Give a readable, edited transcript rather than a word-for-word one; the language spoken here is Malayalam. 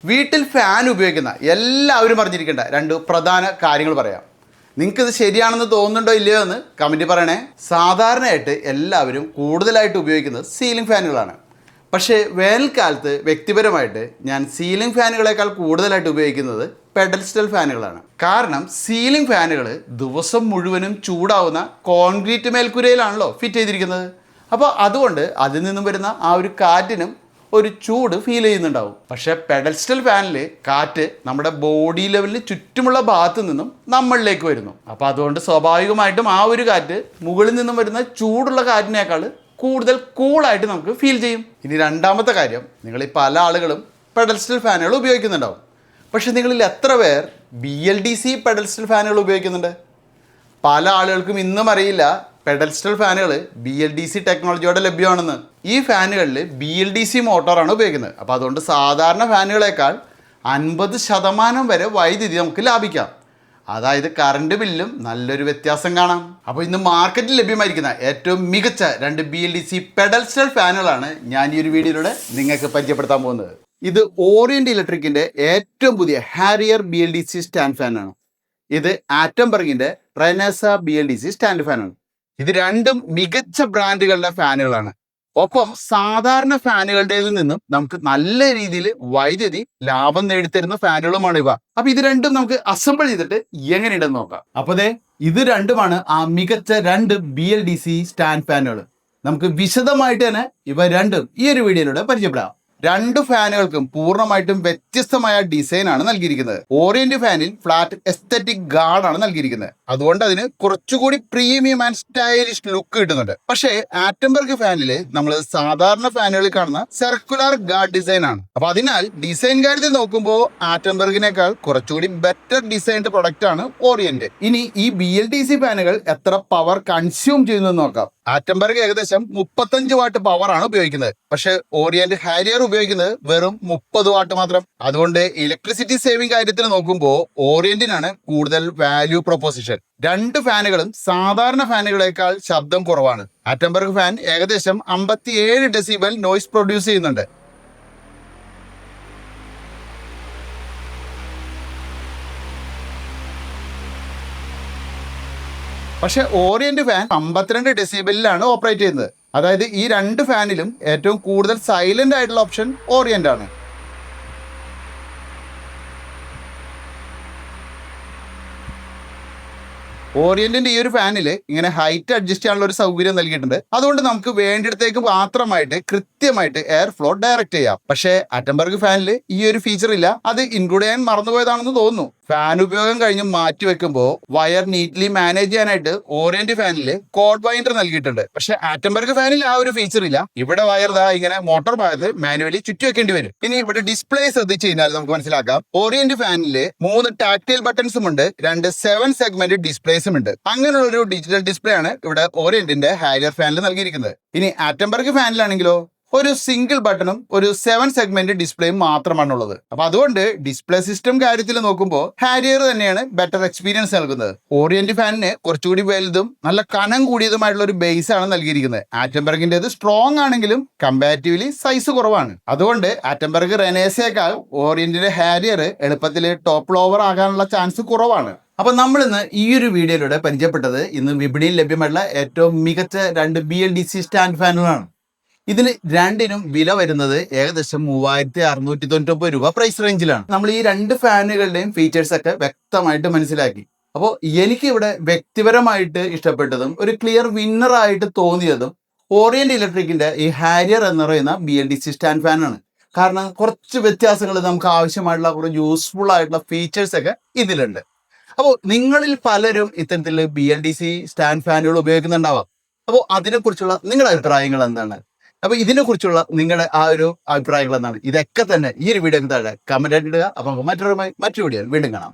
വീട്ടിൽ ഫാൻ ഉപയോഗിക്കുന്ന എല്ലാവരും അറിഞ്ഞിരിക്കേണ്ട രണ്ട് പ്രധാന കാര്യങ്ങൾ പറയാം. നിങ്ങൾക്കിത് ശരിയാണെന്ന് തോന്നുന്നുണ്ടോ ഇല്ലയോ എന്ന് കമൻറ്റ് പറയണേ. സാധാരണയായിട്ട് എല്ലാവരും കൂടുതലായിട്ട് ഉപയോഗിക്കുന്നത് സീലിംഗ് ഫാനുകളാണ്. പക്ഷേ വേനൽക്കാലത്ത് വ്യക്തിപരമായിട്ട് ഞാൻ സീലിംഗ് ഫാനുകളേക്കാൾ കൂടുതലായിട്ട് ഉപയോഗിക്കുന്നത് പെഡൽ ഫാനുകളാണ്. കാരണം സീലിംഗ് ഫാനുകൾ ദിവസം മുഴുവനും ചൂടാവുന്ന കോൺക്രീറ്റ് മേൽക്കൂരയിലാണല്ലോ ഫിറ്റ് ചെയ്തിരിക്കുന്നത്. അപ്പോൾ അതുകൊണ്ട് അതിൽ നിന്നും വരുന്ന ആ ഒരു കാറ്റിനും ഒരു ചൂട് ഫീൽ ചെയ്യുന്നുണ്ടാവും. പക്ഷേ പെഡൽ ഫാനിൽ കാറ്റ് നമ്മുടെ ബോഡി ലെവലിന് ചുറ്റുമുള്ള ഭാഗത്തു നിന്നും നമ്മളിലേക്ക് വരുന്നു. അപ്പോൾ അതുകൊണ്ട് സ്വാഭാവികമായിട്ടും ആ ഒരു കാറ്റ് മുകളിൽ നിന്നും വരുന്ന ചൂടുള്ള കാറ്റിനേക്കാൾ കൂടുതൽ കൂളായിട്ട് നമുക്ക് ഫീൽ ചെയ്യും. ഇനി രണ്ടാമത്തെ കാര്യം, നിങ്ങളിൽ പല ആളുകളും പെഡൽ ഫാനുകൾ ഉപയോഗിക്കുന്നുണ്ടാവും. പക്ഷേ നിങ്ങളിൽ എത്ര പേർ BLDC പെഡൽ ഫാനുകൾ ഉപയോഗിക്കുന്നുണ്ട്? പല ആളുകൾക്കും ഇന്നും അറിയില്ല പെഡൽ ഫാനുകൾ BLDC ടെക്നോളജിയോടെ ലഭ്യമാണെന്ന്. ഈ ഫാനുകളിൽ BLDC മോട്ടോറാണ് ഉപയോഗിക്കുന്നത്. അപ്പോൾ അതുകൊണ്ട് സാധാരണ ഫാനുകളേക്കാൾ 50% വരെ വൈദ്യുതി നമുക്ക് ലാഭിക്കാം. അതായത് കറണ്ട് ബില്ലും നല്ലൊരു വ്യത്യാസം കാണാം. അപ്പോൾ ഇന്ന് മാർക്കറ്റിൽ ലഭ്യമായിരിക്കുന്ന ഏറ്റവും മികച്ച രണ്ട് BLDC പെഡൽ ഫാനുകളാണ് ഞാൻ ഈ ഒരു വീഡിയോയിലൂടെ നിങ്ങൾക്ക് പരിചയപ്പെടുത്താൻ പോകുന്നത്. ഇത് ഓറിയന്റ് ഇലക്ട്രിക്കിൻ്റെ ഏറ്റവും പുതിയ ഹാരിയർ BLDC സ്റ്റാൻഡ് ഫാനാണ്. ഇത് ആറ്റംബർഗിൻ്റെ റെനേസ BLDC സ്റ്റാൻഡ് ഫാനാണ്. ഇത് രണ്ടും മികച്ച ബ്രാൻഡുകളുടെ ഫാനുകളാണ്. ഒപ്പം സാധാരണ ഫാനുകളുടെ നിന്നും നമുക്ക് നല്ല രീതിയിൽ വൈദ്യുതി ലാഭം നേടിത്തരുന്ന ഫാനുകളുമാണ് ഇവ. അപ്പൊ ഇത് രണ്ടും നമുക്ക് അസംബിൾ ചെയ്തിട്ട് എങ്ങനെയുണ്ടെന്ന് നോക്കാം. അപ്പൊ ഇത് രണ്ടുമാണ് ആ മികച്ച രണ്ട് BLDC സ്റ്റാൻഡ് ഫാനുകൾ. നമുക്ക് വിശദമായിട്ട് തന്നെ ഇവ രണ്ടും ഈ ഒരു വീഡിയോയിലൂടെ പരിചയപ്പെടാം. രണ്ട് ഫാനുകൾക്കും പൂർണ്ണമായിട്ടും വ്യത്യസ്തമായ ഡിസൈനാണ് നൽകിയിരിക്കുന്നത്. ഓറിയന്റ് ഫാനിൽ ഫ്ലാറ്റ് എസ്തെറ്റിക് ഗാർഡാണ് നൽകിയിരിക്കുന്നത്. അതുകൊണ്ട് അതിന് കുറച്ചുകൂടി പ്രീമിയം ആൻഡ് സ്റ്റൈലിഷ് ലുക്ക് കിട്ടുന്നുണ്ട്. പക്ഷേ ആറ്റംബർഗ് ഫാനിൽ നമ്മൾ സാധാരണ ഫാനുകളിൽ കാണുന്ന സർക്കുലർ ഗാർഡ് ഡിസൈൻ ആണ്. അപ്പൊ അതിനാൽ ഡിസൈൻ കാര്യത്തിൽ നോക്കുമ്പോൾ ആറ്റംബർഗിനേക്കാൾ കുറച്ചുകൂടി ബെറ്റർ ഡിസൈൻഡ് പ്രൊഡക്റ്റ് ആണ് ഓറിയന്റ്. ഇനി ഈ BLDC ഫാനുകൾ എത്ര പവർ കൺസ്യൂം ചെയ്യുന്നത് നോക്കാം. ആറ്റംബർഗ് ഏകദേശം 35 വാട്ട് പവർ ആണ് ഉപയോഗിക്കുന്നത്. പക്ഷെ ഓറിയന്റ് ഹാരിയർ ഉപയോഗിക്കുന്നത് വെറും 30 വാട്ട് മാത്രം. അതുകൊണ്ട് ഇലക്ട്രിസിറ്റി സേവിംഗ് കാര്യത്തിൽ നോക്കുമ്പോൾ ഓറിയന്റിനാണ് കൂടുതൽ വാല്യൂ പ്രൊപ്പോസിഷൻ. രണ്ട് ഫാനുകളും സാധാരണ ഫാനുകളേക്കാൾ ശബ്ദം കുറവാണ്. ആറ്റംബർഗ് ഫാൻ ഏകദേശം 57 ഡെസിബൽ നോയ്സ് പ്രൊഡ്യൂസ് ചെയ്യുന്നുണ്ട്. പക്ഷെ ഓറിയന്റ് ഫാൻ 52 ഡെസിബലിലാണ് ഓപ്പറേറ്റ് ചെയ്യുന്നത്. അതായത് ഈ രണ്ട് ഫാനിലും ഏറ്റവും കൂടുതൽ സൈലന്റ് ആയിട്ടുള്ള ഓപ്ഷൻ ഓറിയന്റ് ആണ്. ഓറിയന്റിന്റെ ഈ ഒരു ഫാനിൽ ഇങ്ങനെ ഹൈറ്റ് അഡ്ജസ്റ്റ് ചെയ്യാനുള്ള ഒരു സൗകര്യം നൽകിയിട്ടുണ്ട്. അതുകൊണ്ട് നമുക്ക് വേണ്ടിയിടത്തേക്ക് മാത്രമായിട്ട് കൃത്യമായിട്ട് എയർ ഫ്ലോ ഡയറക്റ്റ് ചെയ്യാം. പക്ഷേ ആറ്റംബർഗ് ഫാനിൽ ഈ ഒരു ഫീച്ചർ ഇല്ല. അത് ഇൻക്ലൂഡ് ചെയ്യാൻ മറന്നുപോയതാണെന്ന് തോന്നുന്നു. ഫാൻ ഉപയോഗം കഴിഞ്ഞ് മാറ്റി വെക്കുമ്പോൾ വയർ നീറ്റ്ലി മാനേജ് ചെയ്യാനായിട്ട് ഓറിയന്റ് ഫാനിൽ കോഡ് വൈൻഡർ നൽകിയിട്ടുണ്ട്. പക്ഷെ ആറ്റംബർഗ് ഫാനിൽ ആ ഒരു ഫീച്ചർ ഇല്ല. ഇവിടെ വയർ ഇങ്ങനെ മോട്ടോർ ഭാഗത്ത് മാനുവലി ചുറ്റി വെക്കേണ്ടി വരും. ഇനി ഇവിടെ ഡിസ്പ്ലേ ശ്രദ്ധിച്ചു കഴിഞ്ഞാൽ നമുക്ക് മനസ്സിലാക്കാം. ഓറിയന്റ് ഫാനിൽ 3 ടാക്ടൈൽ ബട്ടൺസും ഉണ്ട്, 2 7 സെഗ്മെന്റ് ഡിസ്പ്ലേസും ഉണ്ട്. അങ്ങനെയുള്ള ഒരു ഡിജിറ്റൽ ഡിസ്പ്ലേ ആണ് ഇവിടെ ഓറിയന്റിന്റെ ഹാരിയർ ഫാനിൽ നൽകിയിരിക്കുന്നത്. ഇനി ആറ്റംബർഗ് ഫാനിലാണെങ്കിലോ ഒരു സിംഗിൾ ബട്ടണും ഒരു 7 സെഗ്മെന്റ് ഡിസ്പ്ലേയും മാത്രമാണുള്ളത്. അപ്പൊ അതുകൊണ്ട് ഡിസ്പ്ലേ സിസ്റ്റം കാര്യത്തിൽ നോക്കുമ്പോൾ ഹാരിയർ തന്നെയാണ് ബെറ്റർ എക്സ്പീരിയൻസ് നൽകുന്നത്. ഓറിയന്റ് ഫാനിന് കുറച്ചുകൂടി വലുതും നല്ല കനം കൂടിയതുമായിട്ടുള്ള ഒരു ബേസ് ആണ് നൽകിയിരിക്കുന്നത്. ആറ്റംബർഗിൻ്റെത് സ്ട്രോങ് ആണെങ്കിലും കമ്പാരിറ്റീവ്ലി സൈസ് കുറവാണ്. അതുകൊണ്ട് ആറ്റംബർഗ് റെനേസയേക്കാൾ ഓറിയന്റിന്റെ ഹാരിയർ എളുപ്പത്തിൽ ടോപ്പ് ലോവർ ആകാനുള്ള ചാൻസ് കുറവാണ്. അപ്പൊ നമ്മൾ ഇന്ന് ഈ ഒരു വീഡിയോയിലൂടെ പരിചയപ്പെട്ടത് ഇന്ന് വിപണിയിൽ ലഭ്യമായിട്ടുള്ള ഏറ്റവും മികച്ച രണ്ട് BLDC സ്റ്റാൻഡ് ഫാനുകളാണ്. ഇതിന് രണ്ടിനും വില വരുന്നത് ഏകദേശം 3699 രൂപ പ്രൈസ് റേഞ്ചിലാണ്. നമ്മൾ ഈ രണ്ട് ഫാനുകളുടെയും ഫീച്ചേഴ്സ് ഒക്കെ വ്യക്തമായിട്ട് മനസ്സിലാക്കി. അപ്പോൾ എനിക്ക് ഇവിടെ വ്യക്തിപരമായിട്ട് ഇഷ്ടപ്പെട്ടതും ഒരു ക്ലിയർ വിന്നറായിട്ട് തോന്നിയതും ഓറിയന്റ് ഇലക്ട്രിക്കിന്റെ ഈ ഹാരിയർ എന്ന് പറയുന്ന BLDC സ്റ്റാൻഡ് ഫാനാണ്. കാരണം കുറച്ച് വ്യത്യാസങ്ങൾ, നമുക്ക് ആവശ്യമായിട്ടുള്ള കുറച്ച് യൂസ്ഫുൾ ആയിട്ടുള്ള ഫീച്ചേഴ്സ് ഒക്കെ ഇതിലുണ്ട്. അപ്പോൾ നിങ്ങളിൽ പലരും ഇത്തരത്തിൽ BLDC സ്റ്റാൻഡ് ഫാനുകൾ ഉപയോഗിക്കുന്നുണ്ടാവാം. അപ്പോൾ അതിനെക്കുറിച്ചുള്ള നിങ്ങളുടെ അഭിപ്രായങ്ങൾ എന്താണ്? അപ്പോൾ ഇതിനെക്കുറിച്ചുള്ള നിങ്ങളുടെ ആ ഒരു അഭിപ്രായങ്ങൾ എന്താണ്? ഇതൊക്കെ തന്നെ ഈ ഒരു വീഡിയോ താഴെ കമന്റ് ആയിട്ട് ഇടുക. അപ്പോൾ മറ്റൊരു വീഡിയോ വീണ്ടും കാണാം.